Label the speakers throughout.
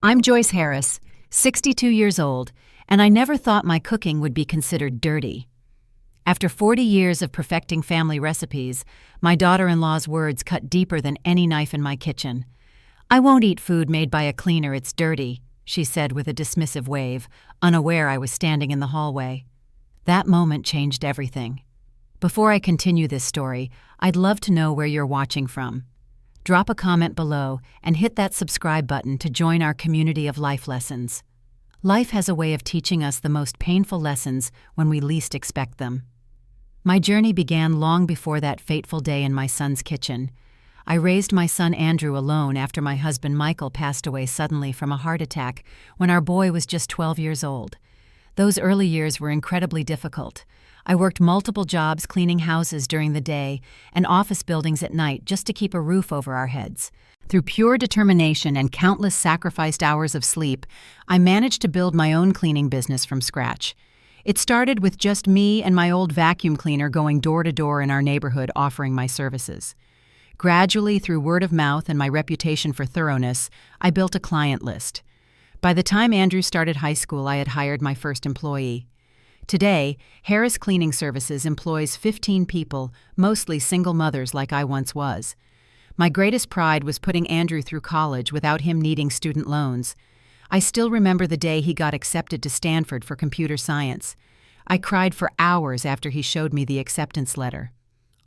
Speaker 1: I'm Joyce Harris, 62 years old, and I never thought my cooking would be considered dirty. After 40 years of perfecting family recipes, my daughter-in-law's words cut deeper than any knife in my kitchen. "I won't eat food made by a cleaner, it's dirty," she said with a dismissive wave, unaware I was standing in the hallway. That moment changed everything. Before I continue this story, I'd love to know where you're watching from. Drop a comment below and hit that subscribe button to join our community of life lessons. Life has a way of teaching us the most painful lessons when we least expect them. My journey began long before that fateful day in my son's kitchen. I raised my son Andrew alone after my husband Michael passed away suddenly from a heart attack when our boy was just 12 years old. Those early years were incredibly difficult. I worked multiple jobs cleaning houses during the day and office buildings at night just to keep a roof over our heads. Through pure determination and countless sacrificed hours of sleep, I managed to build my own cleaning business from scratch. It started with just me and my old vacuum cleaner going door to door in our neighborhood offering my services. Gradually, through word of mouth and my reputation for thoroughness, I built a client list. By the time Andrew started high school, I had hired my first employee. Today, Harris Cleaning Services employs 15 people, mostly single mothers like I once was. My greatest pride was putting Andrew through college without him needing student loans. I still remember the day he got accepted to Stanford for computer science. I cried for hours after he showed me the acceptance letter.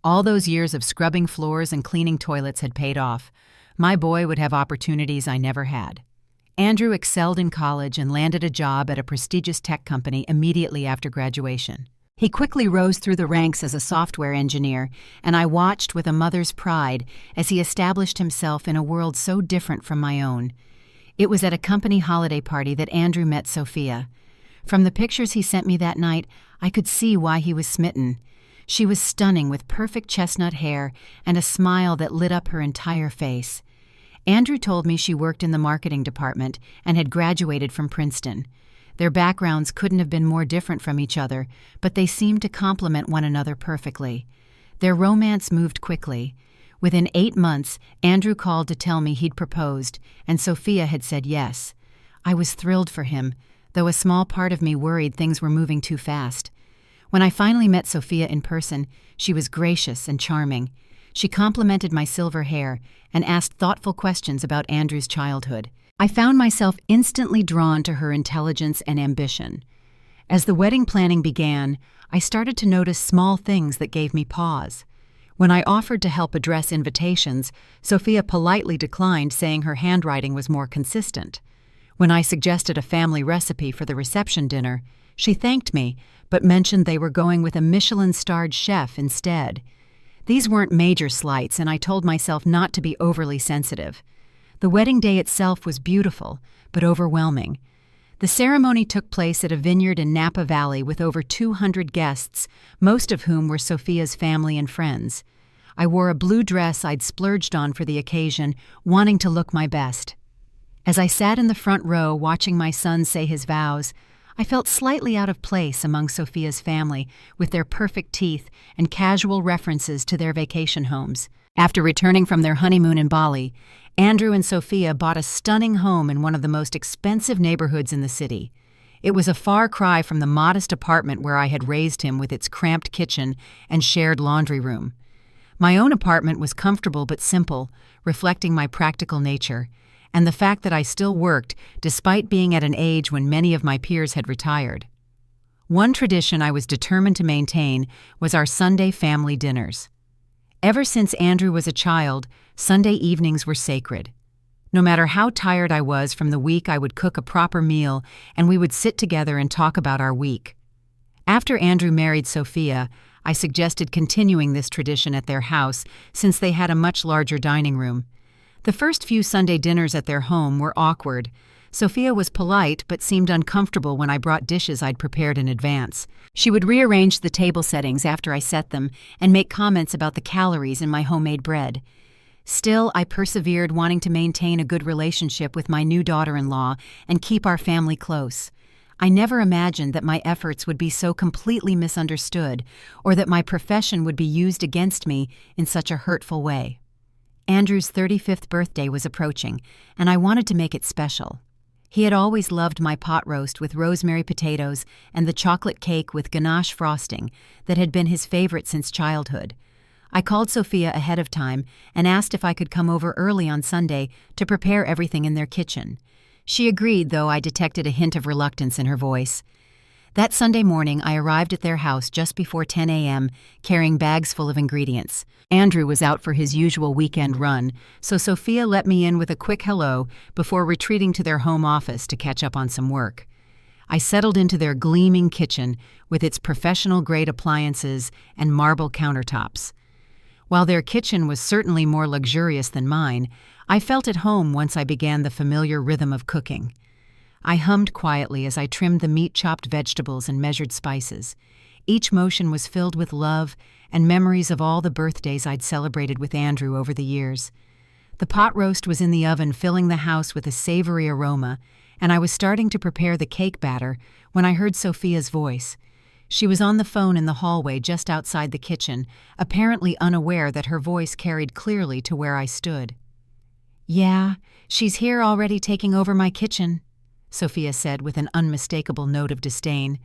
Speaker 1: All those years of scrubbing floors and cleaning toilets had paid off. My boy would have opportunities I never had. Andrew excelled in college and landed a job at a prestigious tech company immediately after graduation. He quickly rose through the ranks as a software engineer, and I watched with a mother's pride as he established himself in a world so different from my own. It was at a company holiday party that Andrew met Sophia. From the pictures he sent me that night, I could see why he was smitten. She was stunning with perfect chestnut hair and a smile that lit up her entire face. Andrew told me she worked in the marketing department and had graduated from Princeton. Their backgrounds couldn't have been more different from each other, but they seemed to complement one another perfectly. Their romance moved quickly. Within 8 months, Andrew called to tell me he'd proposed, and Sophia had said yes. I was thrilled for him, though a small part of me worried things were moving too fast. When I finally met Sophia in person, she was gracious and charming. She complimented my silver hair and asked thoughtful questions about Andrew's childhood. I found myself instantly drawn to her intelligence and ambition. As the wedding planning began, I started to notice small things that gave me pause. When I offered to help address invitations, Sophia politely declined, saying her handwriting was more consistent. When I suggested a family recipe for the reception dinner, she thanked me, but mentioned they were going with a Michelin-starred chef instead. These weren't major slights, and I told myself not to be overly sensitive. The wedding day itself was beautiful, but overwhelming. The ceremony took place at a vineyard in Napa Valley with over 200 guests, most of whom were Sophia's family and friends. I wore a blue dress I'd splurged on for the occasion, wanting to look my best. As I sat in the front row watching my son say his vows, I felt slightly out of place among Sophia's family with their perfect teeth and casual references to their vacation homes. After returning from their honeymoon in Bali, Andrew and Sophia bought a stunning home in one of the most expensive neighborhoods in the city. It was a far cry from the modest apartment where I had raised him with its cramped kitchen and shared laundry room. My own apartment was comfortable but simple, reflecting my practical nature, and the fact that I still worked despite being at an age when many of my peers had retired. One tradition I was determined to maintain was our Sunday family dinners. Ever since Andrew was a child, Sunday evenings were sacred. No matter how tired I was from the week, I would cook a proper meal and we would sit together and talk about our week. After Andrew married Sophia, I suggested continuing this tradition at their house since they had a much larger dining room. The first few Sunday dinners at their home were awkward. Sophia was polite but seemed uncomfortable when I brought dishes I'd prepared in advance. She would rearrange the table settings after I set them and make comments about the calories in my homemade bread. Still, I persevered, wanting to maintain a good relationship with my new daughter-in-law and keep our family close. I never imagined that my efforts would be so completely misunderstood or that my profession would be used against me in such a hurtful way. Andrew's 35th birthday was approaching, and I wanted to make it special. He had always loved my pot roast with rosemary potatoes and the chocolate cake with ganache frosting that had been his favorite since childhood. I called Sophia ahead of time and asked if I could come over early on Sunday to prepare everything in their kitchen. She agreed, though I detected a hint of reluctance in her voice. That Sunday morning, I arrived at their house just before 10 a.m., carrying bags full of ingredients. Andrew was out for his usual weekend run, so Sophia let me in with a quick hello before retreating to their home office to catch up on some work. I settled into their gleaming kitchen with its professional-grade appliances and marble countertops. While their kitchen was certainly more luxurious than mine, I felt at home once I began the familiar rhythm of cooking. I hummed quietly as I trimmed the meat-chopped vegetables and measured spices. Each motion was filled with love and memories of all the birthdays I'd celebrated with Andrew over the years. The pot roast was in the oven, filling the house with a savory aroma, and I was starting to prepare the cake batter when I heard Sophia's voice. She was on the phone in the hallway just outside the kitchen, apparently unaware that her voice carried clearly to where I stood. "Yeah, she's here already taking over my kitchen," Sophia said with an unmistakable note of disdain.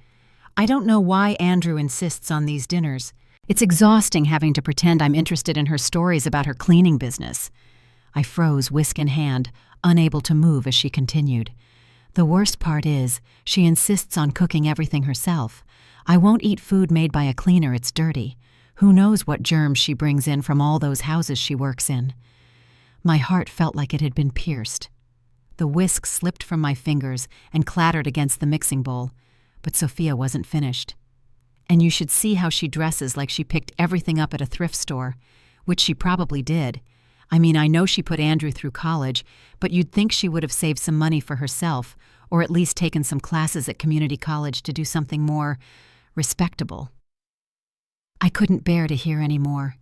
Speaker 1: "I don't know why Andrew insists on these dinners. It's exhausting having to pretend I'm interested in her stories about her cleaning business." I froze, whisk in hand, unable to move as she continued. "The worst part is, she insists on cooking everything herself. I won't eat food made by a cleaner, it's dirty. Who knows what germs she brings in from all those houses she works in." My heart felt like it had been pierced. The whisk slipped from my fingers and clattered against the mixing bowl, but Sophia wasn't finished. "And you should see how she dresses like she picked everything up at a thrift store," which she probably did. I mean, I know she put Andrew through college, but you'd think she would have saved some money for herself, or at least taken some classes at community college to do something more respectable. I couldn't bear to hear any more.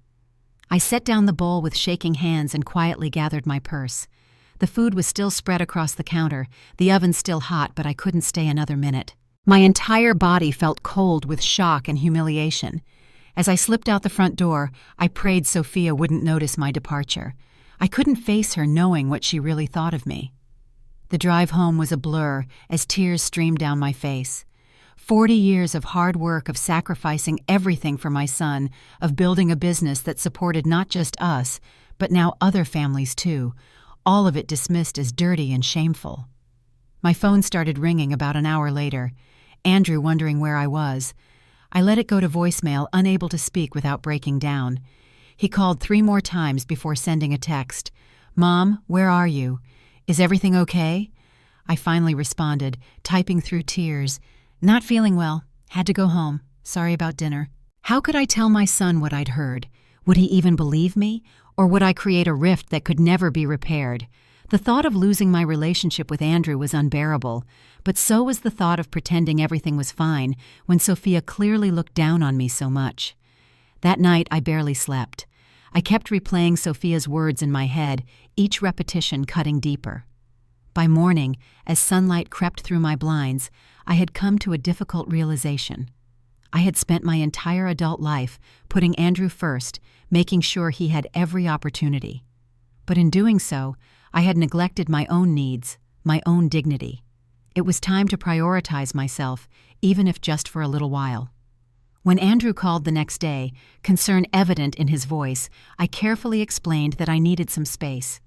Speaker 1: I set down the bowl with shaking hands and quietly gathered my purse. The food was still spread across the counter, the oven still hot, but I couldn't stay another minute. My entire body felt cold with shock and humiliation. As I slipped out the front door, I prayed Sophia wouldn't notice my departure. I couldn't face her knowing what she really thought of me. The drive home was a blur as tears streamed down my face. 40 years of hard work, of sacrificing everything for my son, of building a business that supported not just us, but now other families too, all of it dismissed as dirty and shameful. My phone started ringing about an hour later, Andrew wondering where I was. I let it go to voicemail, unable to speak without breaking down. He called 3 more times before sending a text. "Mom, where are you? Is everything okay?" I finally responded, typing through tears. "Not feeling well. Had to go home. Sorry about dinner." How could I tell my son what I'd heard? Would he even believe me? Or would I create a rift that could never be repaired? The thought of losing my relationship with Andrew was unbearable, but so was the thought of pretending everything was fine when Sophia clearly looked down on me so much. That night I barely slept. I kept replaying Sophia's words in my head, each repetition cutting deeper. By morning, as sunlight crept through my blinds, I had come to a difficult realization. I had spent my entire adult life putting Andrew first, making sure he had every opportunity. But in doing so, I had neglected my own needs, my own dignity. It was time to prioritize myself, even if just for a little while. When Andrew called the next day, concern evident in his voice, I carefully explained that I needed some space.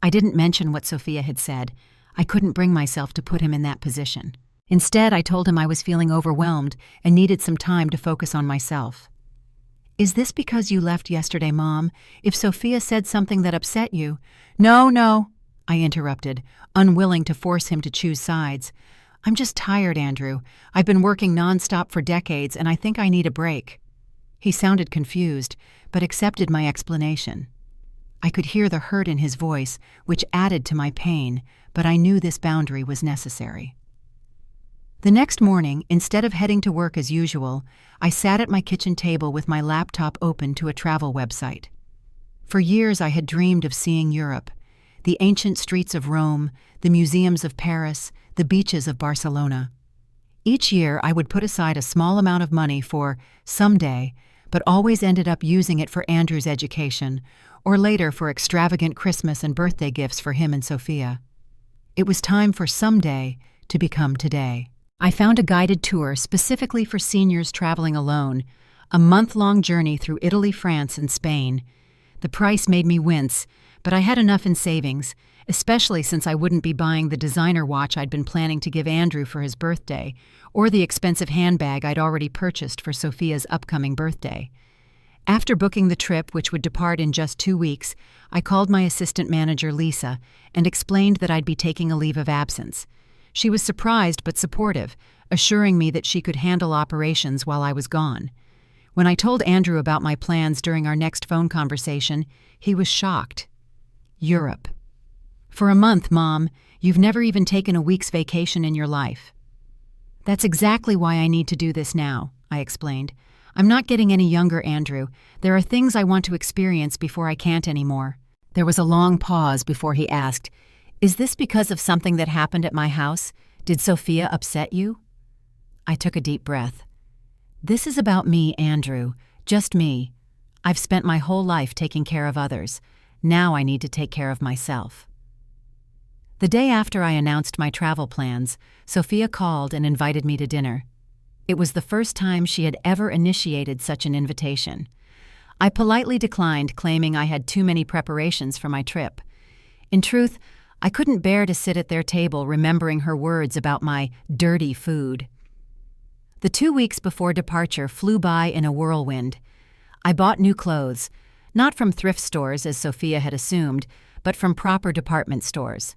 Speaker 1: I didn't mention what Sophia had said. I couldn't bring myself to put him in that position. Instead, I told him I was feeling overwhelmed and needed some time to focus on myself. "Is this because you left yesterday, Mom? If Sophia said something that upset you—" No, I interrupted, unwilling to force him to choose sides. "I'm just tired, Andrew. I've been working nonstop for decades, and I think I need a break." He sounded confused, but accepted my explanation. I could hear the hurt in his voice, which added to my pain, but I knew this boundary was necessary. The next morning, instead of heading to work as usual, I sat at my kitchen table with my laptop open to a travel website. For years I had dreamed of seeing Europe, the ancient streets of Rome, the museums of Paris, the beaches of Barcelona. Each year I would put aside a small amount of money for someday, but always ended up using it for Andrew's education, or later for extravagant Christmas and birthday gifts for him and Sophia. It was time for someday to become today. I found a guided tour specifically for seniors traveling alone, a month-long journey through Italy, France, and Spain. The price made me wince, but I had enough in savings, especially since I wouldn't be buying the designer watch I'd been planning to give Andrew for his birthday, or the expensive handbag I'd already purchased for Sophia's upcoming birthday. After booking the trip, which would depart in just 2 weeks, I called my assistant manager, Lisa, and explained that I'd be taking a leave of absence. She was surprised but supportive, assuring me that she could handle operations while I was gone. When I told Andrew about my plans during our next phone conversation, he was shocked. Europe. For a month, Mom, you've never even taken a week's vacation in your life. That's exactly why I need to do this now, I explained. I'm not getting any younger, Andrew. There are things I want to experience before I can't anymore. There was a long pause before he asked, Is this because of something that happened at my house? Did Sophia upset you? I took a deep breath. This is about me, Andrew. Just me. I've spent my whole life taking care of others. Now I need to take care of myself. The day after I announced my travel plans, Sophia called and invited me to dinner. It was the first time she had ever initiated such an invitation. I politely declined, claiming I had too many preparations for my trip. In truth, I couldn't bear to sit at their table remembering her words about my dirty food. The 2 weeks before departure flew by in a whirlwind. I bought new clothes, not from thrift stores as Sophia had assumed, but from proper department stores.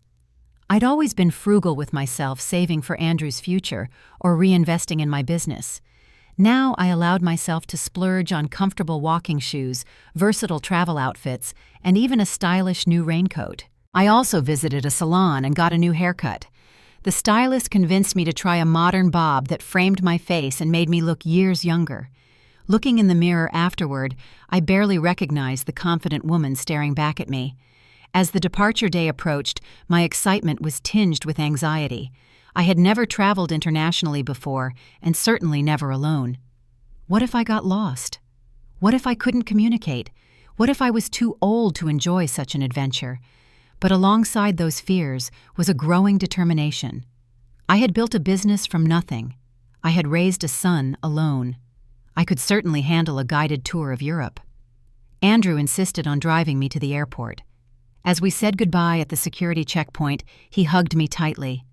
Speaker 1: I'd always been frugal with myself, saving for Andrew's future or reinvesting in my business. Now I allowed myself to splurge on comfortable walking shoes, versatile travel outfits, and even a stylish new raincoat. I also visited a salon and got a new haircut. The stylist convinced me to try a modern bob that framed my face and made me look years younger. Looking in the mirror afterward, I barely recognized the confident woman staring back at me. As the departure day approached, my excitement was tinged with anxiety. I had never traveled internationally before, and certainly never alone. What if I got lost? What if I couldn't communicate? What if I was too old to enjoy such an adventure? But alongside those fears was a growing determination. I had built a business from nothing. I had raised a son alone. I could certainly handle a guided tour of Europe. Andrew insisted on driving me to the airport. As we said goodbye at the security checkpoint, he hugged me tightly.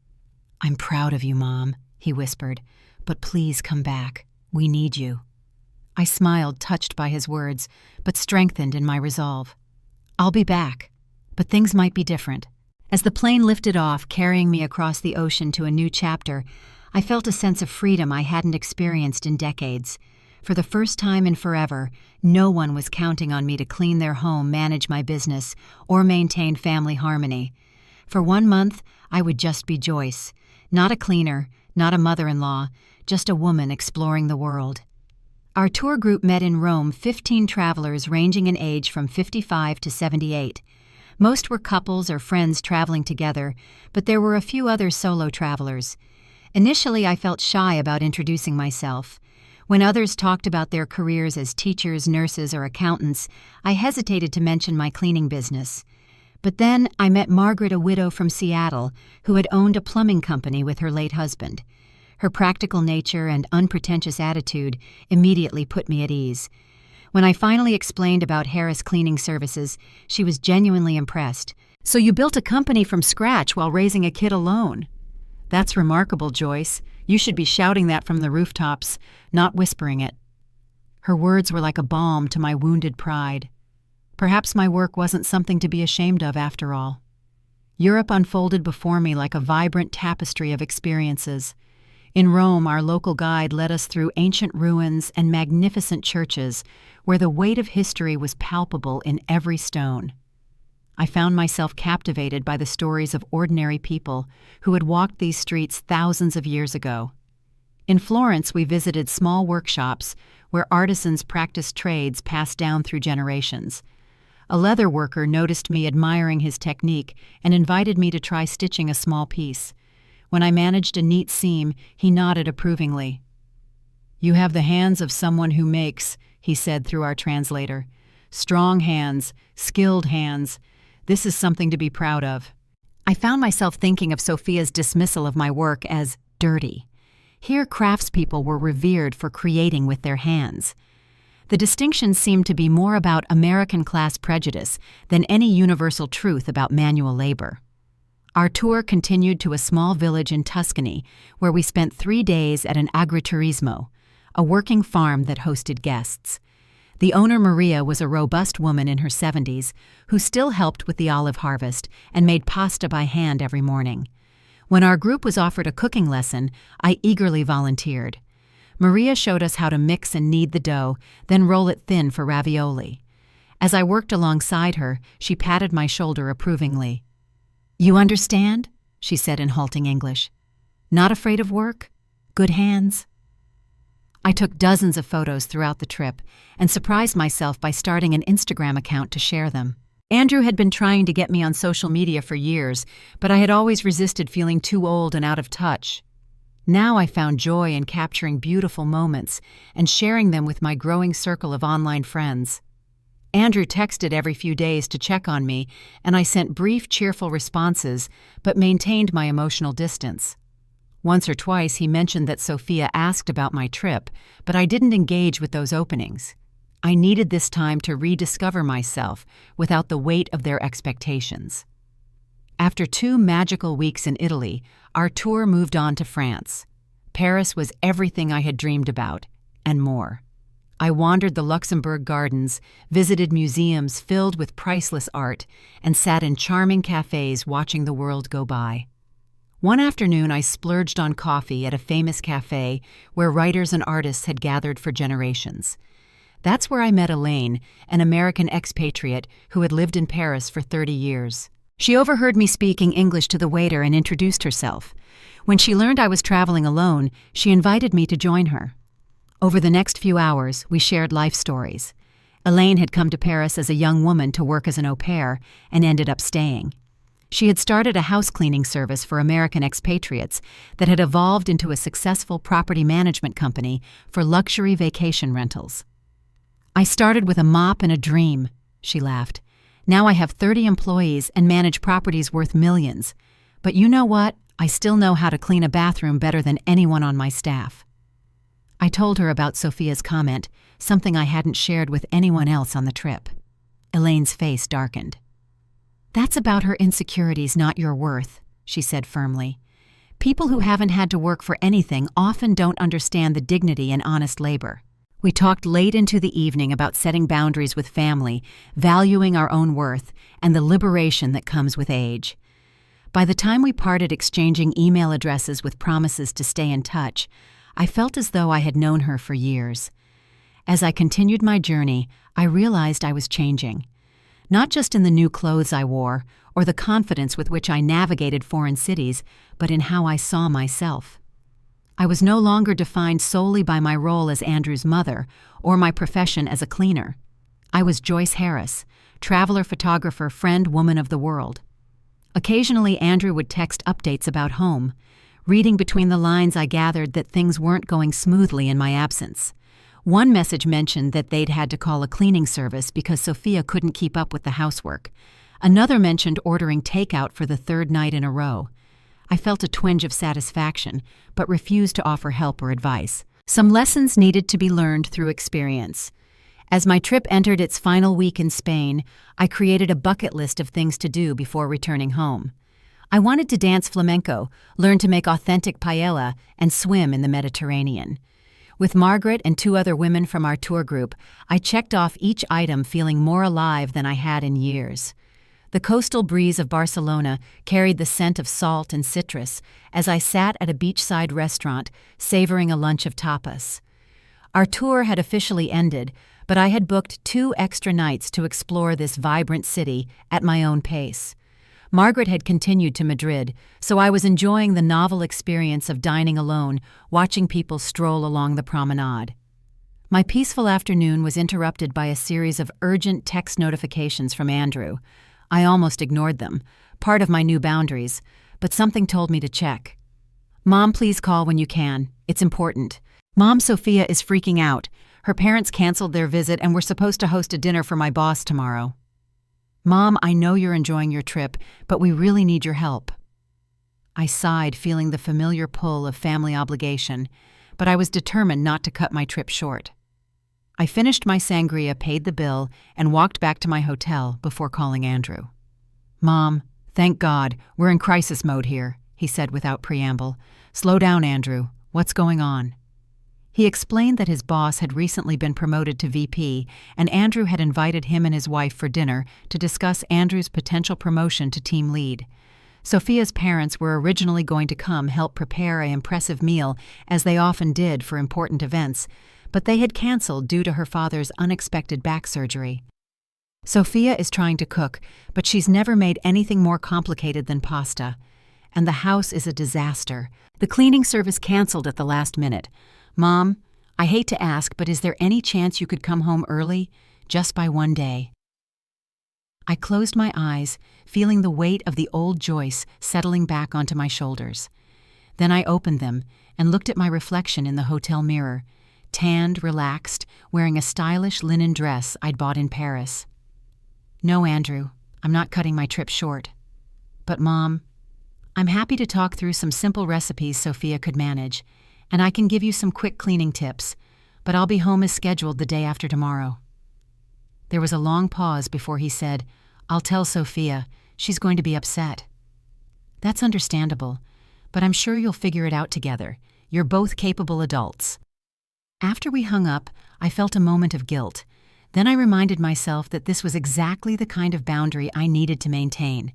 Speaker 1: "I'm proud of you, Mom," he whispered, "but please come back. We need you." I smiled, touched by his words, but strengthened in my resolve. I'll be back, but things might be different. As the plane lifted off, carrying me across the ocean to a new chapter, I felt a sense of freedom I hadn't experienced in decades. For the first time in forever, no one was counting on me to clean their home, manage my business, or maintain family harmony. For 1 month, I would just be Joyce, not a cleaner, not a mother-in-law, just a woman exploring the world. Our tour group met in Rome, 15 travelers ranging in age from 55 to 78. Most were couples or friends traveling together, but there were a few other solo travelers. Initially, I felt shy about introducing myself. When others talked about their careers as teachers, nurses, or accountants, I hesitated to mention my cleaning business. But then I met Margaret, a widow from Seattle, who had owned a plumbing company with her late husband. Her practical nature and unpretentious attitude immediately put me at ease. When I finally explained about Harris Cleaning Services, she was genuinely impressed. "So you built a company from scratch while raising a kid alone? That's remarkable, Joyce. You should be shouting that from the rooftops, not whispering it." Her words were like a balm to my wounded pride. Perhaps my work wasn't something to be ashamed of after all. Europe unfolded before me like a vibrant tapestry of experiences. In Rome, our local guide led us through ancient ruins and magnificent churches where the weight of history was palpable in every stone. I found myself captivated by the stories of ordinary people who had walked these streets thousands of years ago. In Florence, we visited small workshops where artisans practiced trades passed down through generations. A leather worker noticed me admiring his technique and invited me to try stitching a small piece. When I managed a neat seam, he nodded approvingly. "You have the hands of someone who makes," he said through our translator. "Strong hands, skilled hands. This is something to be proud of." I found myself thinking of Sophia's dismissal of my work as dirty. Here, craftspeople were revered for creating with their hands. The distinction seemed to be more about American class prejudice than any universal truth about manual labor. Our tour continued to a small village in Tuscany, where we spent 3 days at an agriturismo, a working farm that hosted guests. The owner, Maria, was a robust woman in her 70s who still helped with the olive harvest and made pasta by hand every morning. When our group was offered a cooking lesson, I eagerly volunteered. Maria showed us how to mix and knead the dough, then roll it thin for ravioli. As I worked alongside her, she patted my shoulder approvingly. "You understand?" she said in halting English. "Not afraid of work? Good hands?" I took dozens of photos throughout the trip and surprised myself by starting an Instagram account to share them. Andrew had been trying to get me on social media for years, but I had always resisted feeling too old and out of touch. Now I found joy in capturing beautiful moments and sharing them with my growing circle of online friends. Andrew texted every few days to check on me, and I sent brief, cheerful responses, but maintained my emotional distance. Once or twice he mentioned that Sophia asked about my trip, but I didn't engage with those openings. I needed this time to rediscover myself without the weight of their expectations. After 2 magical weeks in Italy, our tour moved on to France. Paris was everything I had dreamed about, and more. I wandered the Luxembourg Gardens, visited museums filled with priceless art, and sat in charming cafes watching the world go by. One afternoon I splurged on coffee at a famous cafe where writers and artists had gathered for generations. That's where I met Elaine, an American expatriate who had lived in Paris for 30 years. She overheard me speaking English to the waiter and introduced herself. When she learned I was traveling alone, she invited me to join her. Over the next few hours, we shared life stories. Elaine had come to Paris as a young woman to work as an au pair and ended up staying. She had started a house cleaning service for American expatriates that had evolved into a successful property management company for luxury vacation rentals. "I started with a mop and a dream," she laughed. "Now I have 30 employees and manage properties worth millions. But you know what? I still know how to clean a bathroom better than anyone on my staff." I told her about Sophia's comment, something I hadn't shared with anyone else on the trip. Elaine's face darkened. "That's about her insecurities, not your worth," she said firmly. "People who haven't had to work for anything often don't understand the dignity in honest labor." We talked late into the evening about setting boundaries with family, valuing our own worth, and the liberation that comes with age. By the time we parted exchanging email addresses with promises to stay in touch, I felt as though I had known her for years. As I continued my journey, I realized I was changing. Not just in the new clothes I wore, or the confidence with which I navigated foreign cities, but in how I saw myself. I was no longer defined solely by my role as Andrew's mother or my profession as a cleaner. I was Joyce Harris, traveler, photographer, friend, woman of the world. Occasionally, Andrew would text updates about home. Reading between the lines, I gathered that things weren't going smoothly in my absence. One message mentioned that they'd had to call a cleaning service because Sophia couldn't keep up with the housework. Another mentioned ordering takeout for the 3rd night in a row. I felt a twinge of satisfaction, but refused to offer help or advice. Some lessons needed to be learned through experience. As my trip entered its final week in Spain, I created a bucket list of things to do before returning home. I wanted to dance flamenco, learn to make authentic paella, and swim in the Mediterranean. With Margaret and 2 other women from our tour group, I checked off each item feeling more alive than I had in years. The coastal breeze of Barcelona carried the scent of salt and citrus as I sat at a beachside restaurant savoring a lunch of tapas. Our tour had officially ended, but I had booked 2 extra nights to explore this vibrant city at my own pace. Margaret had continued to Madrid, so I was enjoying the novel experience of dining alone, watching people stroll along the promenade. My peaceful afternoon was interrupted by a series of urgent text notifications from Andrew. I almost ignored them, part of my new boundaries, but something told me to check. "Mom, please call when you can. It's important. Mom, Sophia is freaking out. Her parents canceled their visit and we're supposed to host a dinner for my boss tomorrow." "Mom, I know you're enjoying your trip, but we really need your help." I sighed, feeling the familiar pull of family obligation, but I was determined not to cut my trip short. I finished my sangria, paid the bill, and walked back to my hotel before calling Andrew. "Mom, thank God, we're in crisis mode here," he said without preamble. "Slow down, Andrew. What's going on?" He explained that his boss had recently been promoted to VP, and Andrew had invited him and his wife for dinner to discuss Andrew's potential promotion to team lead. Sophia's parents were originally going to come help prepare an impressive meal, as they often did for important events, but they had canceled due to her father's unexpected back surgery. Sophia is trying to cook, but she's never made anything more complicated than pasta. And the house is a disaster. The cleaning service canceled at the last minute. "Mom, I hate to ask, but is there any chance you could come home early, just by one day?" I closed my eyes, feeling the weight of the old Joyce settling back onto my shoulders. Then I opened them and looked at my reflection in the hotel mirror, tanned, relaxed, wearing a stylish linen dress I'd bought in Paris. "No, Andrew, I'm not cutting my trip short. But Mom, I'm happy to talk through some simple recipes Sophia could manage, and I can give you some quick cleaning tips, but I'll be home as scheduled the day after tomorrow." There was a long pause before he said, "I'll tell Sophia. She's going to be upset." "That's understandable, but I'm sure you'll figure it out together. You're both capable adults." After we hung up, I felt a moment of guilt. Then I reminded myself that this was exactly the kind of boundary I needed to maintain.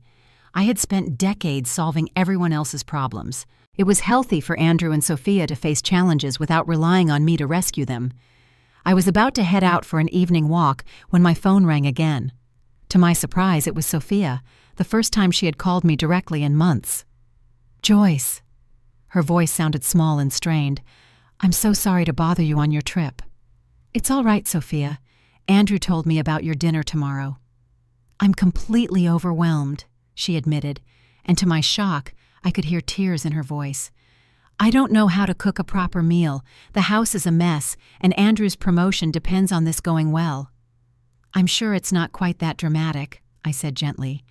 Speaker 1: I had spent decades solving everyone else's problems. It was healthy for Andrew and Sophia to face challenges without relying on me to rescue them. I was about to head out for an evening walk when my phone rang again. To my surprise, it was Sophia, the first time she had called me directly in months. "Joyce." Her voice sounded small and strained. "I'm so sorry to bother you on your trip." "It's all right, Sophia. Andrew told me about your dinner tomorrow." "I'm completely overwhelmed," she admitted, and to my shock, I could hear tears in her voice. "I don't know how to cook a proper meal. The house is a mess, and Andrew's promotion depends on this going well." "I'm sure it's not quite that dramatic," I said gently.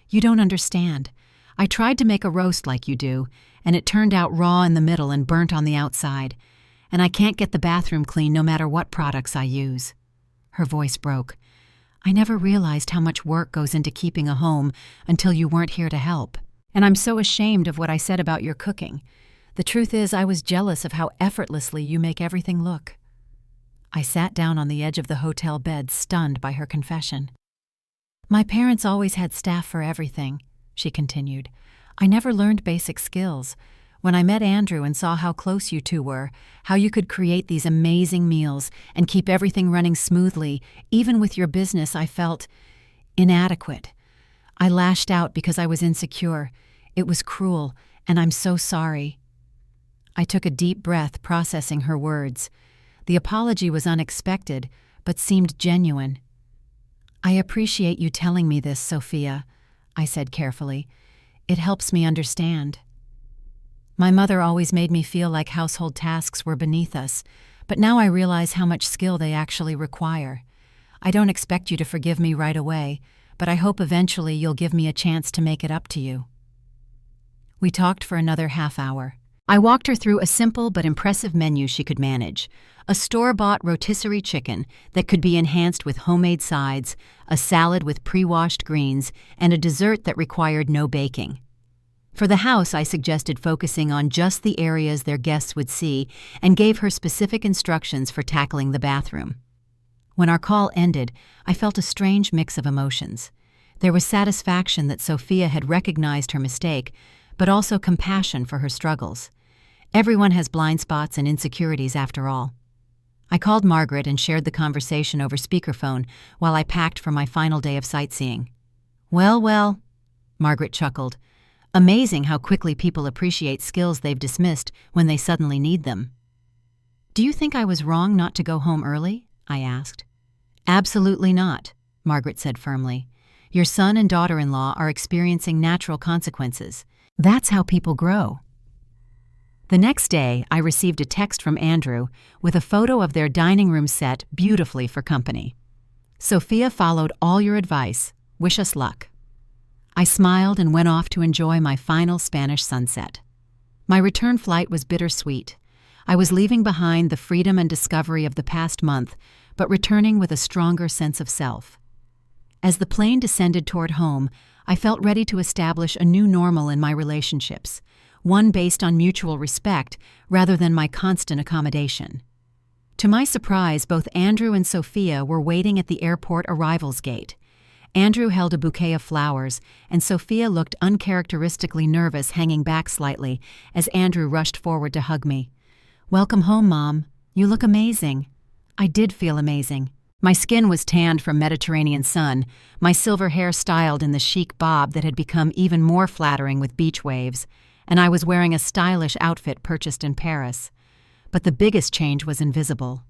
Speaker 1: "You don't understand. I tried to make a roast like you do, and it turned out raw in the middle and burnt on the outside. And I can't get the bathroom clean no matter what products I use." Her voice broke. "I never realized how much work goes into keeping a home until you weren't here to help. And I'm so ashamed of what I said about your cooking. The truth is, I was jealous of how effortlessly you make everything look." I sat down on the edge of the hotel bed, stunned by her confession. "My parents always had staff for everything," she continued. "I never learned basic skills. When I met Andrew and saw how close you two were, how you could create these amazing meals and keep everything running smoothly, even with your business, I felt inadequate. I lashed out because I was insecure. It was cruel, and I'm so sorry." I took a deep breath, processing her words. The apology was unexpected, but seemed genuine. "I appreciate you telling me this, Sophia," I said carefully. "It helps me understand. My mother always made me feel like household tasks were beneath us, but now I realize how much skill they actually require. I don't expect you to forgive me right away, but I hope eventually you'll give me a chance to make it up to you." We talked for another half hour. I walked her through a simple but impressive menu she could manage: a store-bought rotisserie chicken that could be enhanced with homemade sides, a salad with pre-washed greens, and a dessert that required no baking. For the house, I suggested focusing on just the areas their guests would see and gave her specific instructions for tackling the bathroom. When our call ended, I felt a strange mix of emotions. There was satisfaction that Sophia had recognized her mistake, but also compassion for her struggles. Everyone has blind spots and insecurities after all. I called Margaret and shared the conversation over speakerphone while I packed for my final day of sightseeing. "Well, well," Margaret chuckled. "Amazing how quickly people appreciate skills they've dismissed when they suddenly need them." "Do you think I was wrong not to go home early?" I asked. "Absolutely not," Margaret said firmly. "Your son and daughter-in-law are experiencing natural consequences. That's how people grow." The next day, I received a text from Andrew with a photo of their dining room set beautifully for company. "Sophia followed all your advice. Wish us luck." I smiled and went off to enjoy my final Spanish sunset. My return flight was bittersweet. I was leaving behind the freedom and discovery of the past month, but returning with a stronger sense of self. As the plane descended toward home, I felt ready to establish a new normal in my relationships, one based on mutual respect rather than my constant accommodation. To my surprise, both Andrew and Sophia were waiting at the airport arrivals gate. Andrew held a bouquet of flowers, and Sophia looked uncharacteristically nervous, hanging back slightly, as Andrew rushed forward to hug me. "Welcome home, Mom. You look amazing." I did feel amazing. My skin was tanned from Mediterranean sun, my silver hair styled in the chic bob that had become even more flattering with beach waves, and I was wearing a stylish outfit purchased in Paris. But the biggest change was invisible,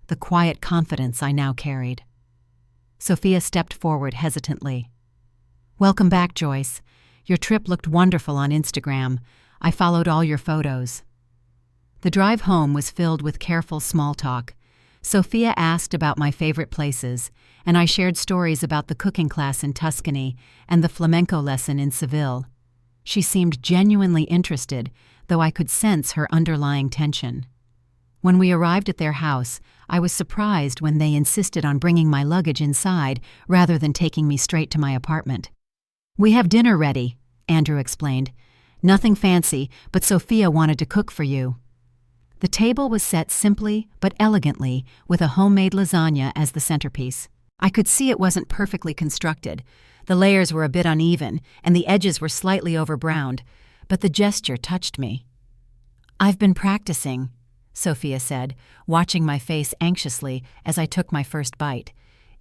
Speaker 1: the quiet confidence I now carried. Sophia stepped forward hesitantly. "Welcome back, Joyce. Your trip looked wonderful on Instagram. I followed all your photos." The drive home was filled with careful small talk. Sophia asked about my favorite places, and I shared stories about the cooking class in Tuscany and the flamenco lesson in Seville. She seemed genuinely interested, though I could sense her underlying tension. When we arrived at their house, I was surprised when they insisted on bringing my luggage inside rather than taking me straight to my apartment. "We have dinner ready," Andrew explained. "Nothing fancy, but Sophia wanted to cook for you." The table was set simply but elegantly, with a homemade lasagna as the centerpiece. I could see it wasn't perfectly constructed. The layers were a bit uneven, and the edges were slightly overbrowned, but the gesture touched me. "I've been practicing," Sophia said, watching my face anxiously as I took my first bite.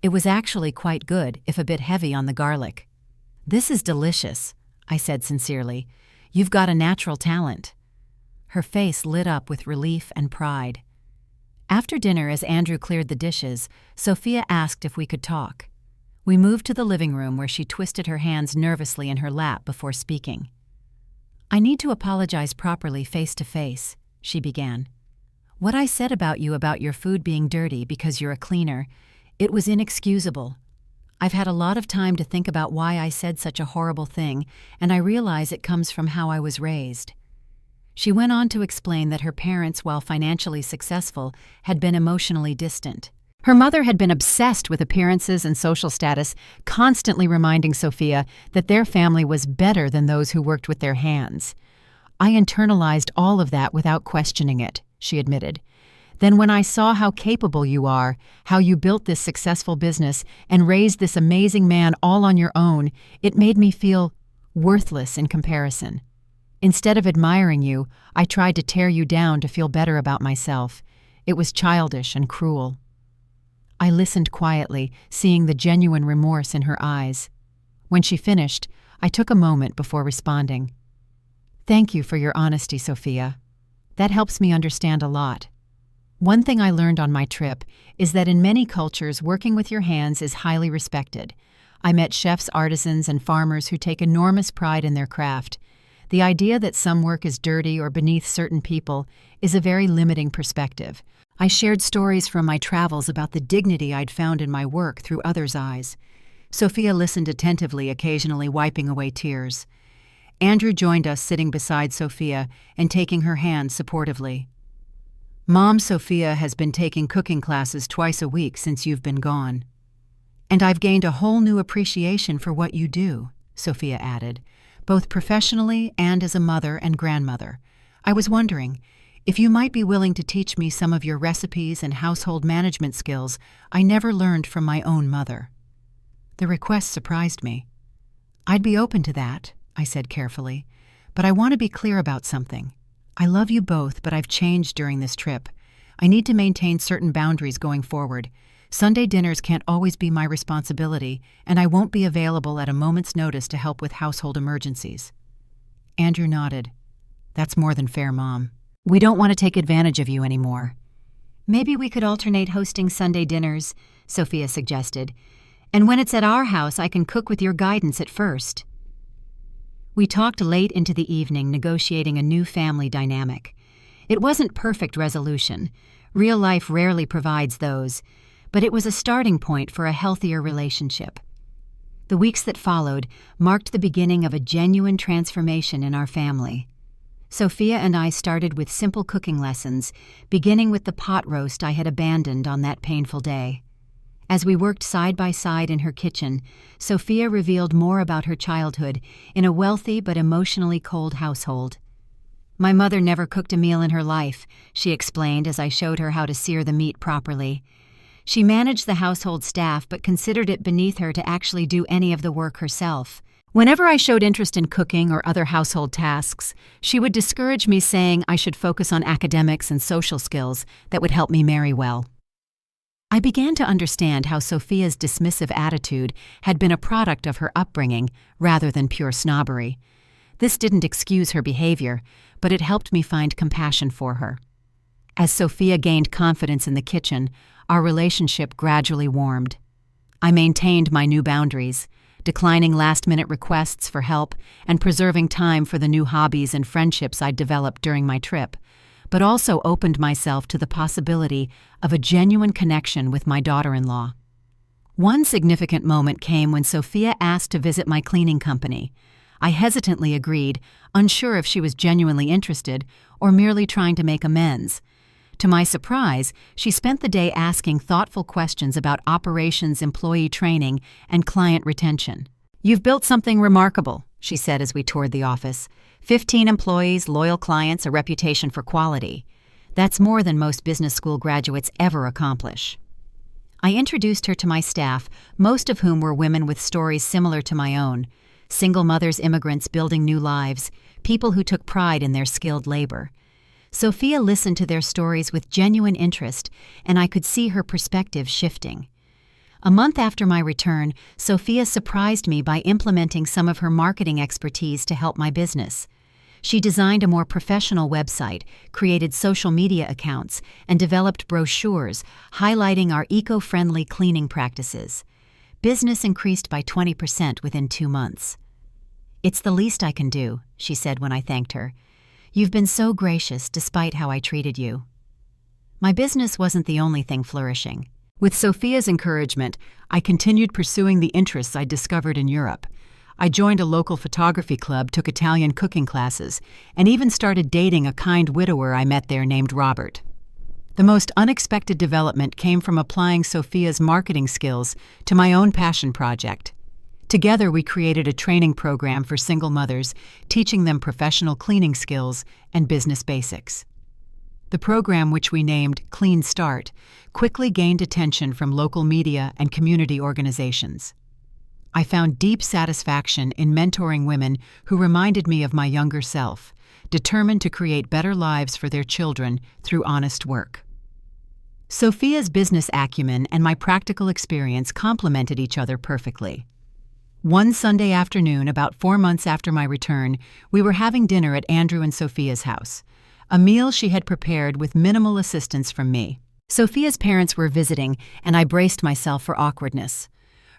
Speaker 1: It was actually quite good, if a bit heavy on the garlic. "This is delicious," I said sincerely. "You've got a natural talent." Her face lit up with relief and pride. After dinner, as Andrew cleared the dishes, Sophia asked if we could talk. We moved to the living room where she twisted her hands nervously in her lap before speaking. "I need to apologize properly face to face," she began. "What I said about you about your food being dirty because you're a cleaner, it was inexcusable. I've had a lot of time to think about why I said such a horrible thing, and I realize it comes from how I was raised." She went on to explain that her parents, while financially successful, had been emotionally distant. Her mother had been obsessed with appearances and social status, constantly reminding Sophia that their family was better than those who worked with their hands. "I internalized all of that without questioning it," she admitted. "Then when I saw how capable you are, how you built this successful business and raised this amazing man all on your own, it made me feel worthless in comparison. Instead of admiring you, I tried to tear you down to feel better about myself. It was childish and cruel." I listened quietly, seeing the genuine remorse in her eyes. When she finished, I took a moment before responding. "Thank you for your honesty, Sophia. That helps me understand a lot. One thing I learned on my trip is that in many cultures, working with your hands is highly respected. I met chefs, artisans, and farmers who take enormous pride in their craft. The idea that some work is dirty or beneath certain people is a very limiting perspective. I shared stories from my travels about the dignity I'd found in my work through others' eyes. Sophia listened attentively, occasionally wiping away tears. Andrew joined us, sitting beside Sophia and taking her hand supportively. "Mom, Sophia has been taking cooking classes twice a week since you've been gone. And I've gained a whole new appreciation for what you do," Sophia added, "both professionally and as a mother and grandmother. I was wondering if you might be willing to teach me some of your recipes and household management skills I never learned from my own mother." The request surprised me. "I'd be open to that," I said carefully, "but I want to be clear about something. I love you both, but I've changed during this trip. I need to maintain certain boundaries going forward. Sunday dinners can't always be my responsibility, and I won't be available at a moment's notice to help with household emergencies." Andrew nodded. "That's more than fair, Mom. We don't want to take advantage of you anymore." "Maybe we could alternate hosting Sunday dinners," Sophia suggested. "And when it's at our house, I can cook with your guidance at first." We talked late into the evening, negotiating a new family dynamic. It wasn't perfect resolution. Real life rarely provides those, but it was a starting point for a healthier relationship. The weeks that followed marked the beginning of a genuine transformation in our family. Sophia and I started with simple cooking lessons, beginning with the pot roast I had abandoned on that painful day. As we worked side by side in her kitchen, Sophia revealed more about her childhood in a wealthy but emotionally cold household. "My mother never cooked a meal in her life," she explained as I showed her how to sear the meat properly. She managed the household staff but considered it beneath her to actually do any of the work herself. Whenever I showed interest in cooking or other household tasks, she would discourage me, saying I should focus on academics and social skills that would help me marry well. I began to understand how Sophia's dismissive attitude had been a product of her upbringing rather than pure snobbery. This didn't excuse her behavior, but it helped me find compassion for her. As Sophia gained confidence in the kitchen, our relationship gradually warmed. I maintained my new boundaries, declining last-minute requests for help and preserving time for the new hobbies and friendships I'd developed during my trip, but also opened myself to the possibility of a genuine connection with my daughter-in-law. One significant moment came when Sophia asked to visit my cleaning company. I hesitantly agreed, unsure if she was genuinely interested or merely trying to make amends. To my surprise, she spent the day asking thoughtful questions about operations, employee training, and client retention. "You've built something remarkable," she said as we toured the office. 15 employees, loyal clients, a reputation for quality. That's more than most business school graduates ever accomplish. I introduced her to my staff, most of whom were women with stories similar to my own. Single mothers, immigrants building new lives, people who took pride in their skilled labor. Sophia listened to their stories with genuine interest, and I could see her perspective shifting. A month after my return, Sophia surprised me by implementing some of her marketing expertise to help my business. She designed a more professional website, created social media accounts, and developed brochures highlighting our eco-friendly cleaning practices. Business increased by 20% within 2 months. "It's the least I can do," she said when I thanked her. "You've been so gracious despite how I treated you." My business wasn't the only thing flourishing. With Sophia's encouragement, I continued pursuing the interests I discovered in Europe. I joined a local photography club, took Italian cooking classes, and even started dating a kind widower I met there named Robert. The most unexpected development came from applying Sophia's marketing skills to my own passion project. Together, we created a training program for single mothers, teaching them professional cleaning skills and business basics. The program, which we named Clean Start, quickly gained attention from local media and community organizations. I found deep satisfaction in mentoring women who reminded me of my younger self, determined to create better lives for their children through honest work. Sophia's business acumen and my practical experience complemented each other perfectly. One Sunday afternoon, about 4 months after my return, we were having dinner at Andrew and Sophia's house, a meal she had prepared with minimal assistance from me. Sophia's parents were visiting, and I braced myself for awkwardness.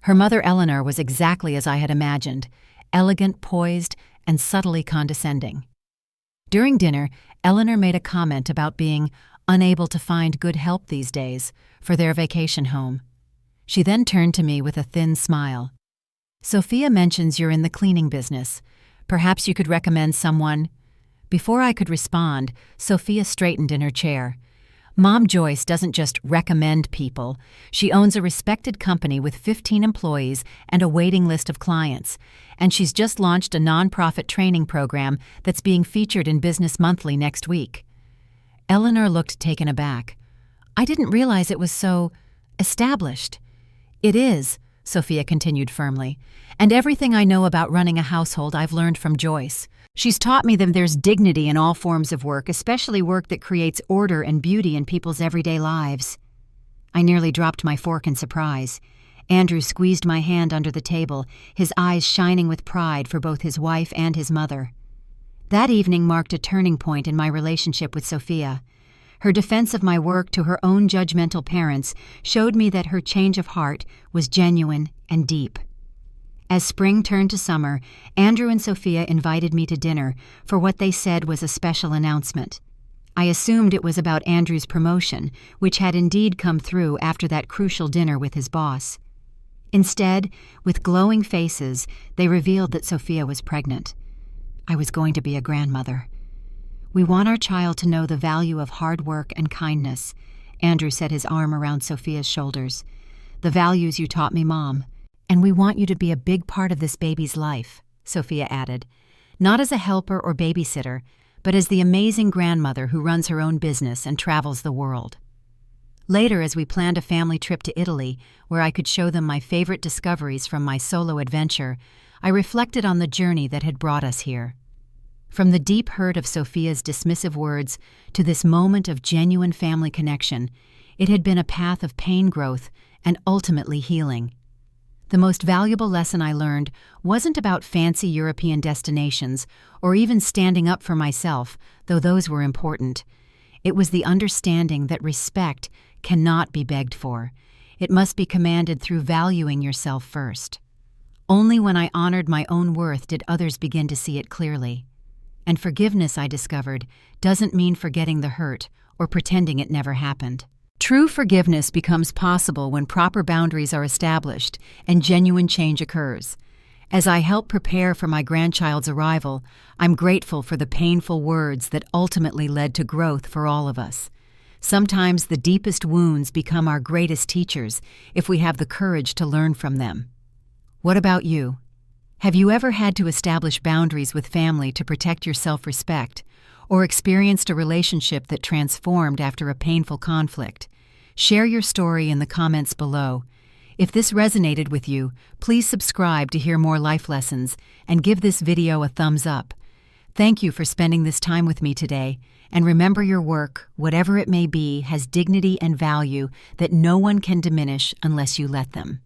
Speaker 1: Her mother Eleanor was exactly as I had imagined, elegant, poised, and subtly condescending. During dinner, Eleanor made a comment about being unable to find good help these days for their vacation home. She then turned to me with a thin smile. "Sophia mentions you're in the cleaning business. Perhaps you could recommend someone." Before I could respond, Sophia straightened in her chair. "Mom Joyce doesn't just recommend people. She owns a respected company with 15 employees and a waiting list of clients, and she's just launched a nonprofit training program that's being featured in Business Monthly next week." Eleanor looked taken aback. "I didn't realize it was so established." "It is," Sophia continued firmly, "and everything I know about running a household I've learned from Joyce. She's taught me that there's dignity in all forms of work, especially work that creates order and beauty in people's everyday lives." I nearly dropped my fork in surprise. Andrew squeezed my hand under the table, his eyes shining with pride for both his wife and his mother. That evening marked a turning point in my relationship with Sophia. Her defense of my work to her own judgmental parents showed me that her change of heart was genuine and deep. As spring turned to summer, Andrew and Sophia invited me to dinner for what they said was a special announcement. I assumed it was about Andrew's promotion, which had indeed come through after that crucial dinner with his boss. Instead, with glowing faces, they revealed that Sophia was pregnant. I was going to be a grandmother. "We want our child to know the value of hard work and kindness," Andrew set his arm around Sophia's shoulders. "The values you taught me, Mom. And we want you to be a big part of this baby's life," Sophia added. "Not as a helper or babysitter, but as the amazing grandmother who runs her own business and travels the world." Later, as we planned a family trip to Italy, where I could show them my favorite discoveries from my solo adventure, I reflected on the journey that had brought us here. From the deep hurt of Sophia's dismissive words to this moment of genuine family connection, it had been a path of pain growth and ultimately healing. The most valuable lesson I learned wasn't about fancy European destinations or even standing up for myself, though those were important. It was the understanding that respect cannot be begged for. It must be commanded through valuing yourself first. Only when I honored my own worth did others begin to see it clearly. And forgiveness, I discovered, doesn't mean forgetting the hurt or pretending it never happened. True forgiveness becomes possible when proper boundaries are established and genuine change occurs. As I help prepare for my grandchild's arrival, I'm grateful for the painful words that ultimately led to growth for all of us. Sometimes the deepest wounds become our greatest teachers if we have the courage to learn from them. What about you? Have you ever had to establish boundaries with family to protect your self-respect, or experienced a relationship that transformed after a painful conflict? Share your story in the comments below. If this resonated with you, please subscribe to hear more life lessons and give this video a thumbs up. Thank you for spending this time with me today, and remember your work, whatever it may be, has dignity and value that no one can diminish unless you let them.